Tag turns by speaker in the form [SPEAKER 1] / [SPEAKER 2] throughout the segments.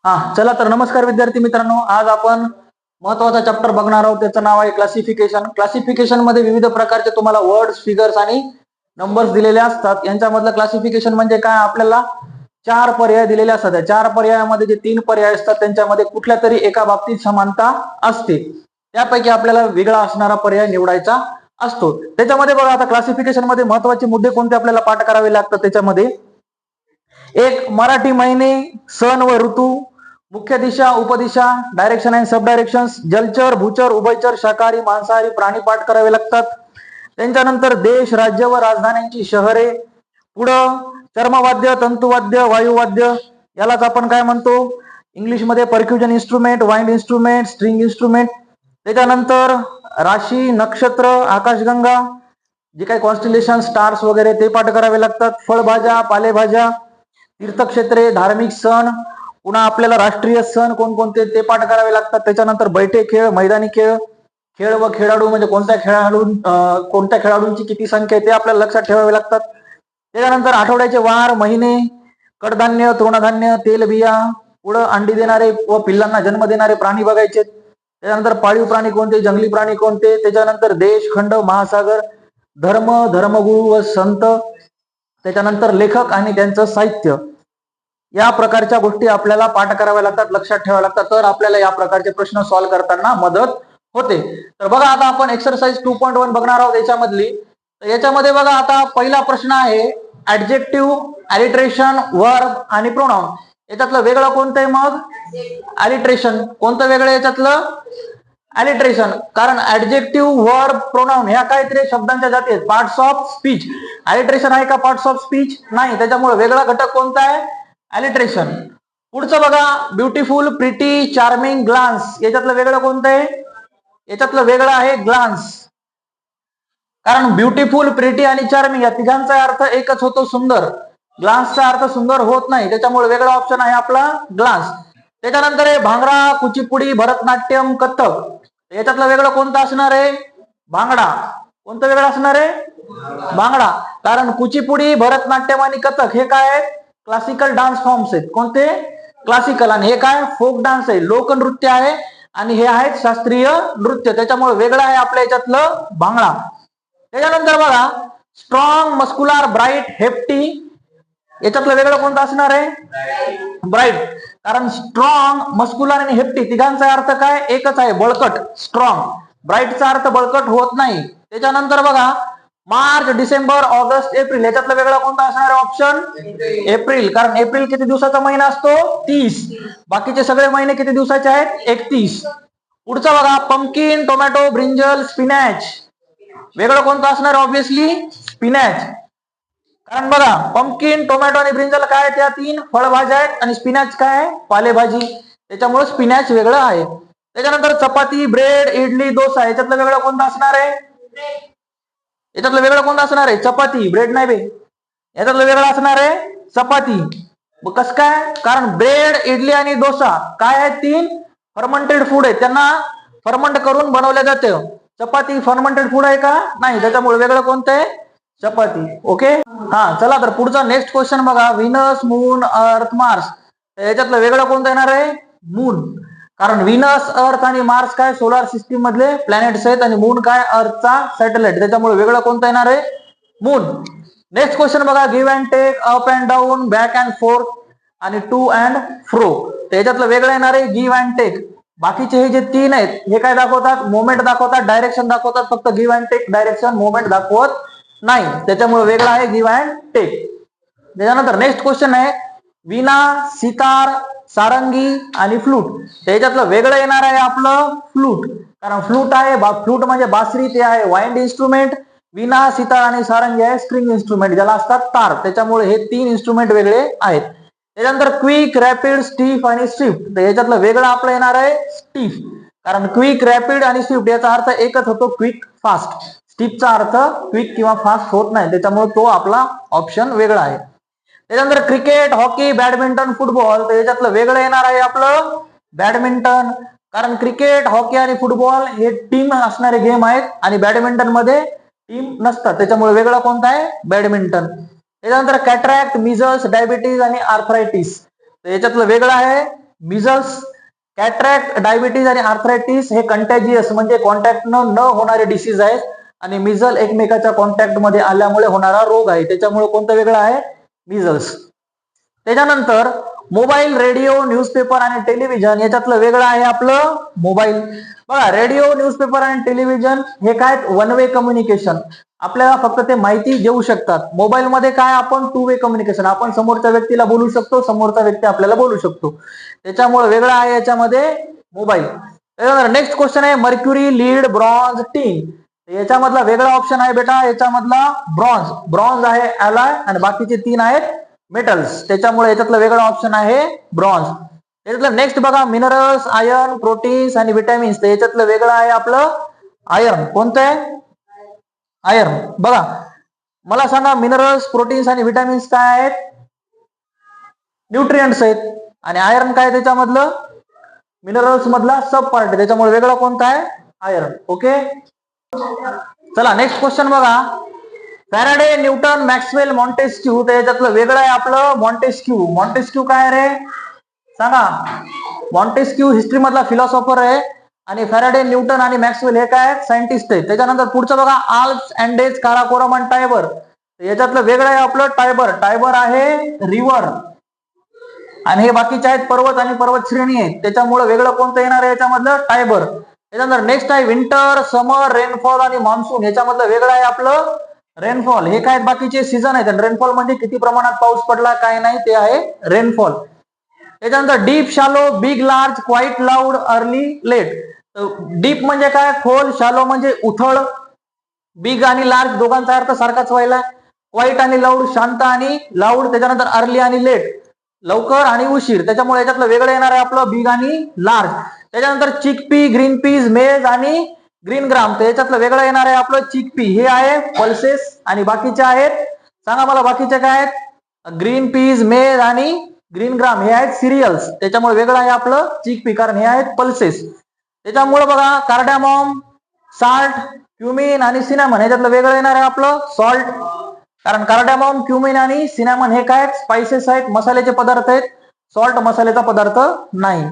[SPEAKER 1] चला तर नमस्कार विद्यार्थी मित्रांनो, आज आपण महत्वाचा चॅप्टर बघणार आहोत. त्याचं नाव आहे क्लासिफिकेशन. क्लासिफिकेशन मध्ये विविध प्रकारचे तुम्हाला वर्ड्स, फिगर्स आणि नंबर्स दिलेले असतात. यांच्यामधलं क्लासिफिकेशन म्हणजे काय, आपल्याला 4 पर्याय दिलेले असतात. 4 पर्यायामध्ये जे 3 पर्याय असतात त्यांच्यामध्ये कुठल्या तरी एका बाबतीत समानता असते. त्यापैकी आपल्याला वेगळा असणारा पर्याय निवडायचा असतो. त्याच्यामध्ये बघा, आता क्लासिफिकेशन मध्ये महत्वाचे मुद्दे कोणते आपल्याला पाठ करावे लागतात. त्याच्यामध्ये एक, मराठी महिने, सण व ऋतू, मुख्य दिशा, उपदिशा, डायरेक्शन अँड सब डायरेक्शन्स, जलचर, भूचर, उभयचर, शाकाहारी, मांसाहारी प्राणी पाठ करावे लागतात. त्यांच्यानंतर देश, राज्य व राजधान्यांची शहरे, पुढं चर्मवाद्य, तंतुवाद्य, वायुवाद्य, यालाच आपण काय म्हणतो इंग्लिशमध्ये percussion instrument, wind instrument, string instrument. त्याच्यानंतर राशी, नक्षत्र, आकाशगंगा, जे काही कॉन्स्टिलेशन, स्टार्स वगैरे ते पाठ करावे लागतात. फळभाज्या, पालेभाज्या, तीर्थक्षेत्रे, धार्मिक सण, पुन्हा आपल्याला राष्ट्रीय सण कोणकोणते ते पाठ करावे लागतात. त्याच्यानंतर बैठे खेळ, मैदानी खेळ, खेळ व खेळाडू म्हणजे कोणत्या खेळाडूंची किती संख्या आहे ते आपल्याला लक्षात ठेवावे लागतात. त्याच्यानंतर आठवड्याचे वार, महिने, कडधान्य, तृणधान्य, तेलबिया, पुढं अंडी देणारे व पिल्लांना जन्म देणारे प्राणी बघायचे. त्याच्यानंतर पाळीव प्राणी कोणते, जंगली प्राणी कोणते, त्याच्यानंतर देश, खंड, महासागर, धर्म, धर्मगुरू व संत, त्याच्यानंतर लेखक आणि त्यांचं साहित्य. या प्रकारच्या गोष्टी आपल्याला पाठ कराव्या लागतात, लक्षात ठेवाव्या लागतात, तर आपल्याला या प्रकारचे प्रश्न सॉल्व्ह करताना मदत होते. तर बघा, आता आपण एक्सरसाइज 2.1 बघणार आहोत याच्यामधली. तर याच्यामध्ये बघा, आता पहिला प्रश्न आहे ऍडजेक्टिव्ह, अलिट्रेशन, वर्ब आणि प्रोनाउन. याच्यातलं वेगळं कोणतं आहे मग? अलिट्रेशन. कोणतं वेगळं याच्यातलं? अलिट्रेशन. कारण ऍडजेक्टिव्ह, वर्ब, प्रोनाउन ह्या काहीतरी शब्दांच्या जाती आहेत, पार्ट्स ऑफ स्पीच. अलिट्रेशन आहे का पार्ट्स ऑफ स्पीच? नाही. त्याच्यामुळे वेगळा घटक कोणता आहे? अलिट्रेशन. पुढचं बघा, ब्युटिफुल, प्रिटी, चार्मिंग, ग्लान्स. याच्यातलं वेगळं कोणतं आहे? याच्यातलं वेगळं आहे ग्लान्स. कारण ब्युटिफुल, प्रिटी आणि चार्मिंग या तिघांचा अर्थ एकच होतो, सुंदर. ग्लान्सचा अर्थ सुंदर होत नाही, त्याच्यामुळे वेगळा ऑप्शन आहे आपला ग्लान्स. त्याच्यानंतर आहे भांगडा, कुचिपुडी, भरतनाट्यम, कथ्थक. याच्यातलं वेगळं कोणतं असणार आहे? भांगडा. कोणतं वेगळं असणार आहे? भांगडा. कारण कुचिपुडी, भरतनाट्यम आणि कथक हे काय आहेत? क्लासिकल डान्स फॉर्म्स आहेत. कोणते? क्लासिकल. आणि हे काय? फोक डान्स आहे, लोकनृत्य आहे. आणि हे आहेत शास्त्रीय नृत्य. त्याच्यामुळे वेगळं आहे आपल्या याच्यातलं भांगडा. त्याच्यानंतर बघा, स्ट्रॉंग, मस्कुलार, ब्राईट, हेप्टी. याच्यातलं वेगळं कोणतं असणार आहे? ब्राईट. कारण स्ट्रॉंग, मस्कुलर आणि हेप्टी तिघांचा अर्थ काय? एकच आहे, बळकट, स्ट्रॉंग. ब्राईटचा अर्थ बळकट होत नाही. त्याच्यानंतर बघा, मार्च, डिसेंबर, ऑगस्ट, एप्रिल. याच्यातलं वेगळा कोणता असणार आहे ऑप्शन? एप्रिल. कारण एप्रिल किती दिवसाचा महिना असतो? 30. बाकीचे सगळे महिने किती दिवसाचे आहेत? 31. पुढचा बघा, पंपकिन, टोमॅटो, ब्रिंजल, स्पिनॅच. वेगळं कोणतं असणार? Obviously spinach. कारण बघा, पंपकिन, टोमॅटो आणि ब्रिंजल काय? त्या 3 फळभाज्या आहेत. आणि स्पिनॅच काय आहे? पालेभाजी. त्याच्यामुळे स्पिनॅच वेगळं आहे. त्याच्यानंतर चपाती, ब्रेड, इडली, डोसा. याच्यातलं वेगळं कोणतं असणार आहे? याच्यातलं वेगळं कोणतं असणार आहे? चपाती. ब्रेड नाही बे. याच्यातलं वेगळं असणार आहे चपाती. कस काय? कारण ब्रेड, इडली आणि डोसा काय आहेत? 3 फर्मंटेड फूड आहेत, त्यांना फर्मंट करून बनवल्या जाते. चपाती फर्मंटेड फूड आहे का? नाही. त्याच्यामुळे वेगळं कोणतं आहे? चपाती. ओके. चला तर पुढचा नेक्स्ट क्वेश्चन बघा, व्हीनस, मून, अर्थ, मार्स. याच्यातलं वेगळं कोणतं येणार आहे? मून. कारण व्हीनस, अर्थ आणि मार्स काय? सोलार सिस्टीम मधले प्लॅनेट्स आहेत. आणि मून काय? अर्थचा सॅटेलाइट. त्याच्यामुळे वेगळं कोणतं येणार आहे? मून. नेक्स्ट क्वेश्चन बघा, give and take, up and down, back and forth आणि टू अँड फ्रो. त्याच्यातलं वेगळं येणार आहे गिव्ह अँड टेक. बाकीचे हे जे 3 आहेत हे काय दाखवतात? मोमेंट दाखवतात, डायरेक्शन दाखवतात. फक्त give and take direction, moment दाखवत नाही. त्याच्यामुळे वेगळं आहे गिव्ह अँड टेक. त्याच्यानंतर नेक्स्ट क्वेश्चन आहे, वीणा, सितार, सारंगी आणि फ्लूट. त्याच्यातलं वेगळं येणार आहे आपलं फ्लूट. कारण फ्लूट आहे, फ्लूट म्हणजे बासरी, ते आहे वाइंड इन्स्ट्रुमेंट. वीणा, सितार आणि सारंगी आहे स्ट्रिंग इन्स्ट्रुमेंट, ज्याला असतात तार. त्याच्यामुळे हे 3 इन्स्ट्रुमेंट वेगळे आहेत. त्याच्यानंतर क्विक, रॅपिड, स्टीफ आणि स्विफ्ट. तर याच्यातलं वेगळं आपलं येणार आहे स्टीफ. कारण क्विक, रॅपिड आणि स्विफ्ट याचा अर्थ एकच होतो, क्विक, फास्ट. स्टीफचा अर्थ क्विक किंवा फास्ट होत नाही, त्याच्यामुळे तो आपला ऑप्शन वेगळा आहे. त्याच्यानंतर क्रिकेट, हॉकी, बॅडमिंटन, फुटबॉल. तर याच्यातलं वेगळं येणार आहे आपलं बॅडमिंटन. कारण क्रिकेट, हॉकी आणि फुटबॉल हे टीम असणारे गेम आहेत आणि बॅडमिंटन मध्ये टीम नसतात. त्याच्यामुळे वेगळा कोणता आहे? बॅडमिंटन. त्याच्यानंतर कॅटरॅक्ट, मिझल्स, डायबिटीज आणि आर्थरायटिस. तर याच्यातलं वेगळं आहे मिझल्स, कॅट्रॅक्ट, डायबिटीज आणि आर्थरायटिस हे कंटॅजियस म्हणजे कॉन्टॅक्ट न होणारे डिसीज आहेत आणि मिझल एकमेकाच्या कॉन्टॅक्ट मध्ये आल्यामुळे होणारा रोग आहे. त्याच्यामुळे कोणतं वेगळं आहे? मिझल्स. त्याच्यानंतर मोबाईल, रेडिओ, न्यूजपेपर आणि टेलिव्हिजन याच्यातलं वेगळं आहे आपलं मोबाईल. बघा, रेडिओ, न्यूजपेपर आणि टेलिव्हिजन हे काय? One way communication. आपल्याला फक्त ते माहिती देऊ शकतात. मोबाईल मध्ये काय? आपण टू वे कम्युनिकेशन, आपण समोरच्या व्यक्तीला बोलू शकतो, समोरचा व्यक्ती आपल्याला बोलू शकतो. त्याच्यामुळे वेगळं आहे याच्यामध्ये मोबाईल. नेक्स्ट क्वेश्चन आहे मर्क्युरी, लीड, ब्रॉन्झ, टीन. याच्यामधला वेगळा ऑप्शन आहे बेटा, याच्यामधला ब्रॉन्झ. ब्रॉन्झ आहे ॲलॉय आणि बाकीचे 3 आहेत मेटल्स. त्याच्यामुळे याच्यातलं वेगळं ऑप्शन आहे ब्रॉन्झ. याच्यातलं नेक्स्ट बघा, मिनरल्स, आयर्न, प्रोटीन्स आणि विटॅमिन्स. तर याच्यातलं वेगळं आहे आपलं आयर्न. कोणतं आहे? आयर्न. बघा, मला सांगा मिनरल्स, प्रोटीन्स आणि विटॅमिन्स काय आहेत? न्यूट्रिएंट्स आहेत. आणि आयर्न काय त्याच्यामधलं? मिनरल्स मधला सब पार्ट आहे. त्याच्यामुळे वेगळा कोणता आहे? आयर्न. ओके, चला नेक्स्ट क्वेश्चन बघा. Faraday, Newton, Maxwell, Montesquieu. तर याच्यातलं वेगळं आहे आपलं मॉन्टेस्क्यू. मॉन्टेस्क्यू काय रे सांगा? मॉन्टेस्क्यू हिस्ट्री मधला फिलॉसॉफर आहे आणि फॅराडे, न्यूटन आणि मॅक्सवेल हे काय? सायंटिस्ट आहेत. त्याच्यानंतर पुढचं बघा, आल्प्स, अँडेज, काराकोरम आणि टायबर. याच्यातलं वेगळं आहे आपलं टायबर. टायबर आहे रिव्हर आणि हे बाकीचे आहेत पर्वत आणि पर्वत श्रेणी आहेत. त्याच्यामुळे वेगळं कोणतं येणार आहे याच्यामधलं? टायबर. त्याच्यानंतर नेक्स्ट आहे विंटर, समर, रेनफॉल आणि मान्सून. याच्यामधलं वेगळं आहे आपलं रेनफॉल. हे काय बाकीचे सीझन आहेत. रेनफॉल म्हणजे किती प्रमाणात पाऊस पडला काय नाही ते आहे रेनफॉल. त्याच्यानंतर deep, shallow, big, large, quiet, loud, early, late. Deep म्हणजे काय? खोल. शालो म्हणजे उथळ. बिग आणि लार्ज दोघांचा अर्थ सारखाच व्हायला. क्वाईट आणि लाऊड शांत आणि लाऊड. त्याच्यानंतर अर्ली आणि लेट लवकर आणि उशीर. त्याच्यामुळे याच्यातलं वेगळं येणार आहे आपलं बिग आणि लार्ज. त्याच्यानंतर चिकपी, ग्रीन पीज, मेज आणि ग्रीन ग्राम. तर याच्यातलं वेगळं येणार आहे आपलं चिकपी. हे आहे पल्सेस आणि बाकीचे आहेत सांगा मला बाकीचे काय आहेत? ग्रीन पीज, मेज आणि ग्रीन ग्राम हे आहेत सिरियल्स. त्याच्यामुळे वेगळं आहे आपलं चिकपी कारण हे आहेत पल्सेस. त्याच्यामुळे बघा कार्डामॉम, साल्ट, क्युमिन आणि सिनॅमन ह्याच्यातलं वेगळं येणार आहे आपलं सॉल्ट. कारण कार्डामॉम, क्युमिन आणि सिनॅमन हे काय? स्पाइसेस आहेत, मसाल्याचे पदार्थ आहेत. सॉल्ट मसाल्याचा पदार्थ नाही.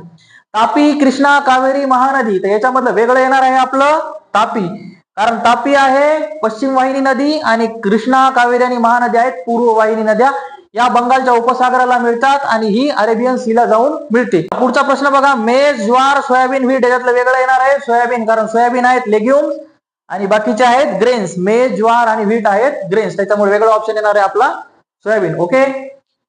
[SPEAKER 1] तापी, कृष्णा, कावेरी, महानदी. तर याच्यामधलं वेगळं येणार आहे आपलं तापी. कारण तापी आहे पश्चिम वाहिनी नदी आणि कृष्णा, कावेरी आणि महानदी आहेत पूर्व वाहिनी नद्या. या बंगालच्या उपसागराला मिळतात आणि ही अरेबियन सीला जाऊन मिळते. पुढचा प्रश्न बघा, मेज, ज्वार, सोयाबीन, व्हीट. याच्यातलं वेगळं येणार आहे सोयाबीन. कारण सोयाबीन आहेत लेग्युम्स आणि बाकीचे आहेत ग्रेन्स. मेज, ज्वार आणि व्हीट आहेत ग्रेन्स. त्याच्यामुळे वेगळा ऑप्शन येणार आहे आपला सोयाबीन. ओके,